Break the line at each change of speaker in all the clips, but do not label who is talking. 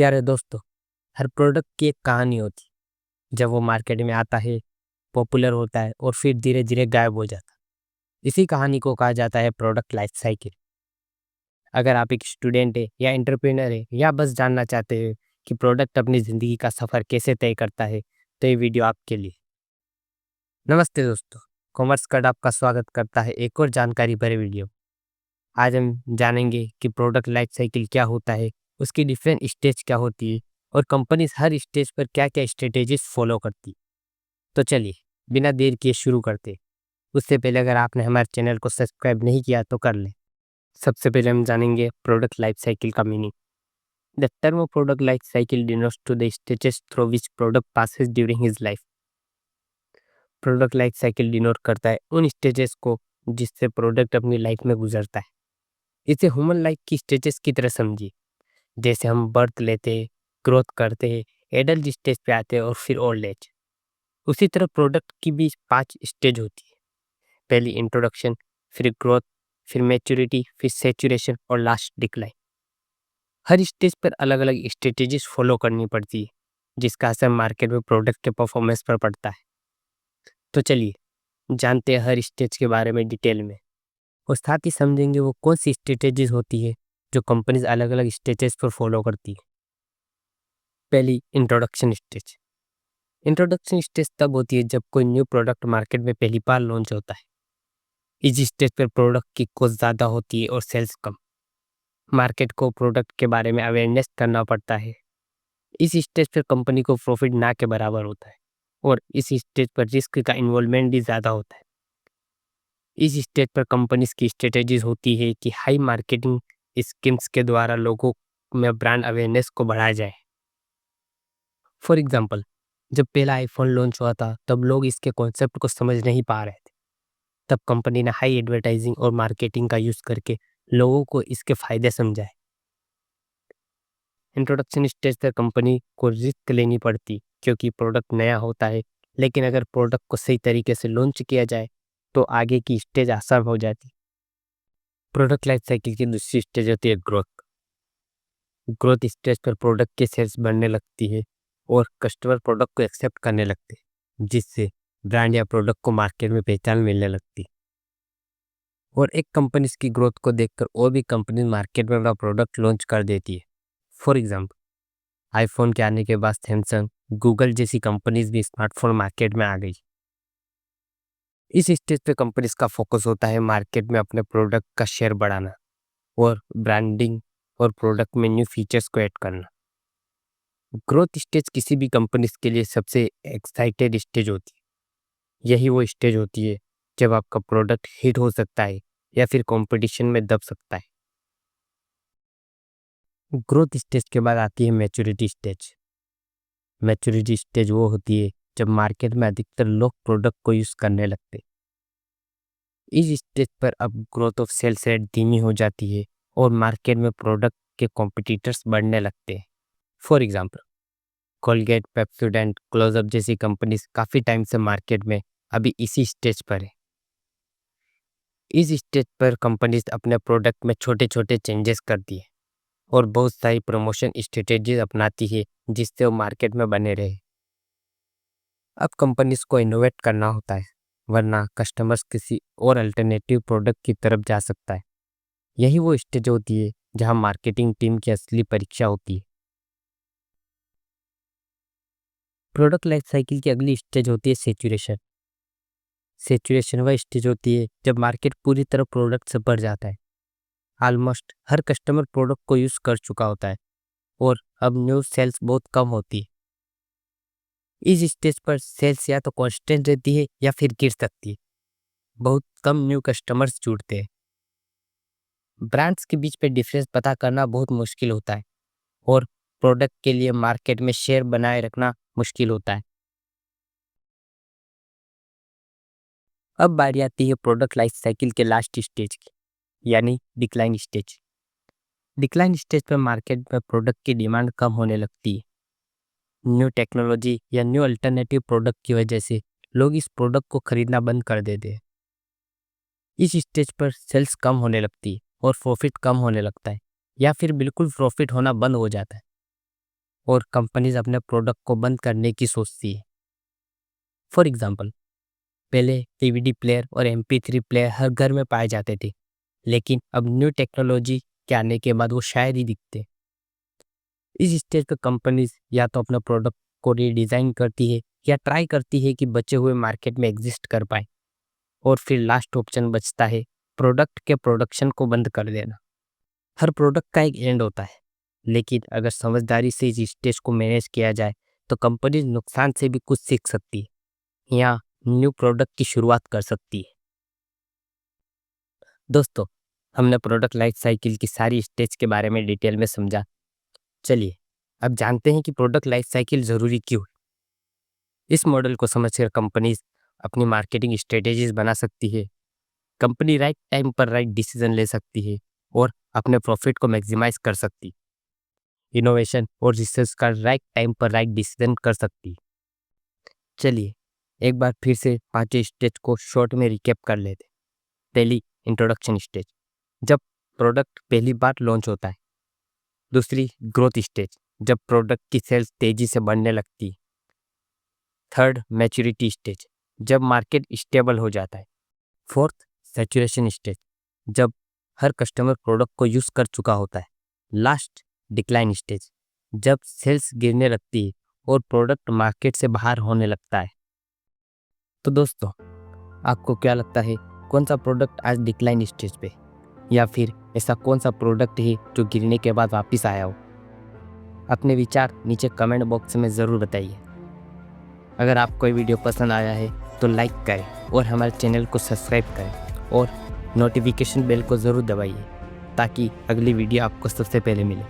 प्यारे दोस्तों, हर प्रोडक्ट की एक कहानी होती है। जब वो मार्केट में आता है, पॉपुलर होता है और फिर धीरे धीरे गायब हो जाता है। इसी कहानी को कहा जाता है प्रोडक्ट लाइफ साइकिल। अगर आप एक स्टूडेंट है या एंटरप्रेन्योर है या बस जानना चाहते हैं कि प्रोडक्ट अपनी ज़िंदगी का सफ़र कैसे तय करता है, तो ये वीडियो आपके लिए। नमस्ते दोस्तों, कॉमर्स कट आपका स्वागत करता है एक और जानकारी भरे वीडियो। आज हम जानेंगे कि प्रोडक्ट लाइफ साइकिल क्या होता है, उसकी डिफरेंट स्टेज क्या होती है और कंपनीज हर स्टेज पर क्या क्या स्ट्रेटेजीज फॉलो करती है। तो चलिए, बिना देर किए शुरू करते हैं। उससे पहले अगर आपने हमारे चैनल को सब्सक्राइब नहीं किया तो कर लें। सबसे पहले हम जानेंगे प्रोडक्ट लाइफ साइकिल का meaning. The term product life cycle denotes to the stages through which product passes during his life. Product life cycle denote करता है उन स्टेजेस को जिससे प्रोडक्ट अपनी लाइफ में गुजरता है। इसे ह्यूमन लाइफ की स्टेजेस की तरह समझिए। जैसे हम बर्थ लेते हैं, ग्रोथ करते हैं, एडल्ट स्टेज पे आते हैं और फिर ओल्ड एज। उसी तरह प्रोडक्ट की भी 5 स्टेज होती है। पहली इंट्रोडक्शन, फिर ग्रोथ, फिर मैच्योरिटी, फिर सैचुरेशन और लास्ट डिक्लाइन। हर स्टेज पर अलग अलग स्ट्रेटेजीज फॉलो करनी पड़ती है, जिसका असर मार्केट में प्रोडक्ट के परफॉर्मेंस पर पड़ता है। तो चलिए जानते हैं हर स्टेज के बारे में डिटेल में, और साथ ही समझेंगे वो कौन सी स्ट्रेटेजीज होती है जो कंपनीज अलग अलग स्टेजेस पर फॉलो करती है। पहली, इंट्रोडक्शन स्टेज। इंट्रोडक्शन स्टेज तब होती है जब कोई न्यू प्रोडक्ट मार्केट में पहली बार लॉन्च होता है। इस स्टेज पर प्रोडक्ट की कॉस्ट ज़्यादा होती है और सेल्स कम। मार्केट को प्रोडक्ट के बारे में अवेयरनेस करना पड़ता है। इस स्टेज पर कंपनी को प्रॉफिट ना के बराबर होता है और इस स्टेज पर रिस्क का इन्वॉल्वमेंट भी ज़्यादा होता है। इस स्टेज पर कंपनीज की स्ट्रेटेजीज होती है कि हाई मार्केटिंग स्कीम्स के द्वारा लोगों में ब्रांड अवेयरनेस को बढ़ाया जाए। फॉर एग्जाम्पल, जब पहला आईफोन लॉन्च हुआ था तब लोग इसके कॉन्सेप्ट को समझ नहीं पा रहे थे। तब कंपनी ने हाई एडवर्टाइजिंग और मार्केटिंग का यूज़ करके लोगों को इसके फायदे समझाए। इंट्रोडक्शन स्टेज पर कंपनी को रिस्क लेनी पड़ती क्योंकि प्रोडक्ट नया होता है, लेकिन अगर प्रोडक्ट को सही तरीके से लॉन्च किया जाए तो आगे की स्टेज आसान हो जाती। प्रोडक्ट लाइफ साइकिल की दूसरी स्टेज होती है ग्रोथ। ग्रोथ स्टेज पर प्रोडक्ट की सेल्स बढ़ने लगती है और कस्टमर प्रोडक्ट को एक्सेप्ट करने लगते हैं, जिससे ब्रांड या प्रोडक्ट को मार्केट में पहचान मिलने लगती है। और एक कंपनी की ग्रोथ को देखकर और भी कंपनी मार्केट में अपना प्रोडक्ट लॉन्च कर देती है। फॉर एग्जाम्पल, आईफोन के आने के बाद सैमसंग, गूगल जैसी कंपनीज भी स्मार्टफोन मार्केट में आ गई। इस स्टेज पे कंपनीज का फोकस होता है मार्केट में अपने प्रोडक्ट का शेयर बढ़ाना और ब्रांडिंग और प्रोडक्ट में न्यू फीचर्स को ऐड करना। ग्रोथ स्टेज किसी भी कंपनी के लिए सबसे एक्साइटेड स्टेज होती है। यही वो स्टेज होती है जब आपका प्रोडक्ट हिट हो सकता है या फिर कंपटीशन में दब सकता है। ग्रोथ स्टेज के बाद आती है मैच्योरिटी स्टेज। मैच्योरिटी स्टेज वो होती है जब मार्केट में अधिकतर लोग प्रोडक्ट को यूज़ करने लगते हैं। इस स्टेज पर अब ग्रोथ ऑफ सेल्स रेट धीमी हो जाती है और मार्केट में प्रोडक्ट के कॉम्पिटिटर्स बढ़ने लगते हैं। For example, Colgate, Pepsodent, Closeup जैसी कंपनीज काफ़ी टाइम से मार्केट में अभी इसी स्टेज पर है। इस स्टेज पर कंपनीज अपने प्रोडक्ट में छोटे छोटे चेंजेस करती है और बहुत सारी प्रमोशन स्ट्रेटेजीज अपनाती है जिससे वो मार्केट में बने रहे। अब कंपनीज को इनोवेट करना होता है, वरना कस्टमर्स किसी और अल्टरनेटिव प्रोडक्ट की तरफ जा सकता है। यही वो स्टेज होती है जहां मार्केटिंग टीम की असली परीक्षा होती है। प्रोडक्ट लाइफ साइकिल की अगली स्टेज होती है सेचुरेशन। सेचुरेशन वह स्टेज होती है जब मार्केट पूरी तरह प्रोडक्ट से भर जाता है। ऑलमोस्ट हर कस्टमर प्रोडक्ट को यूज़ कर चुका होता है और अब न्यू सेल्स बहुत कम होती है। इस स्टेज पर सेल्स या तो कांस्टेंट रहती है या फिर गिर सकती है। बहुत कम न्यू कस्टमर्स जुड़ते हैं। ब्रांड्स के बीच पे डिफरेंस पता करना बहुत मुश्किल होता है और प्रोडक्ट के लिए मार्केट में शेयर बनाए रखना मुश्किल होता है। अब बारी आती है प्रोडक्ट लाइफ साइकिल के लास्ट स्टेज की, यानी डिक्लाइन स्टेज। डिक्लाइन स्टेज पर मार्केट में प्रोडक्ट की डिमांड कम होने लगती है। न्यू टेक्नोलॉजी या न्यू अल्टरनेटिव प्रोडक्ट की वजह से लोग इस प्रोडक्ट को खरीदना बंद कर देते हैं। इस स्टेज पर सेल्स कम होने लगती है और प्रॉफिट कम होने लगता है या फिर बिल्कुल प्रॉफिट होना बंद हो जाता है। और कंपनीज अपने प्रोडक्ट को बंद करने की सोचती है। फॉर एग्जाम्पल, पहले डीवीडी प्लेयर और MP3 प्लेयर हर घर में पाए जाते थे, लेकिन अब न्यू टेक्नोलॉजी के आने के बाद वो शायद ही दिखते। इस स्टेज पर कंपनीज या तो अपना प्रोडक्ट को रीडिज़ाइन करती है या ट्राई करती है कि बचे हुए मार्केट में एग्जिस्ट कर पाए, और फिर लास्ट ऑप्शन बचता है प्रोडक्ट के प्रोडक्शन को बंद कर देना। हर प्रोडक्ट का एक एंड होता है, लेकिन अगर समझदारी से इस स्टेज को मैनेज किया जाए तो कंपनी नुकसान से भी कुछ सीख सकती है या न्यू प्रोडक्ट की शुरुआत कर सकती है। दोस्तों, हमने प्रोडक्ट लाइफ साइकिल की सारी स्टेज के बारे में डिटेल में समझा। चलिए अब जानते हैं कि प्रोडक्ट लाइफ साइकिल ज़रूरी क्यों है। इस मॉडल को समझकर कंपनीज अपनी मार्केटिंग स्ट्रेटेजीज बना सकती है, कंपनी राइट टाइम पर राइट डिसीजन ले सकती है और अपने प्रॉफिट को मैक्सिमाइज कर सकती है, इनोवेशन और रिसर्च का राइट टाइम पर राइट डिसीजन कर सकती है। चलिए एक बार फिर से पांचों स्टेज को शॉर्ट में रिकैप कर लेते। पहली, इंट्रोडक्शन स्टेज, जब प्रोडक्ट पहली बार लॉन्च होता है। दूसरी, ग्रोथ स्टेज, जब प्रोडक्ट की सेल्स तेजी से बढ़ने लगती है। थर्ड, मैच्योरिटी स्टेज, जब मार्केट स्टेबल हो जाता है। फोर्थ, सैचुरेशन स्टेज, जब हर कस्टमर प्रोडक्ट को यूज़ कर चुका होता है। लास्ट, डिक्लाइन स्टेज, जब सेल्स गिरने लगती है और प्रोडक्ट मार्केट से बाहर होने लगता है। तो दोस्तों, आपको क्या लगता है, कौन सा प्रोडक्ट आज डिक्लाइन स्टेज पे, या फिर ऐसा कौन सा प्रोडक्ट है जो गिरने के बाद वापस आया हो? अपने विचार नीचे कमेंट बॉक्स में ज़रूर बताइए। अगर आपको ये वीडियो पसंद आया है तो लाइक करें और हमारे चैनल को सब्सक्राइब करें और नोटिफिकेशन बेल को ज़रूर दबाइए ताकि अगली वीडियो आपको सबसे पहले मिले।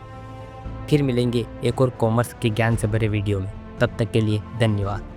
फिर मिलेंगे एक और कॉमर्स के ज्ञान से भरे वीडियो में। तब तक के लिए धन्यवाद।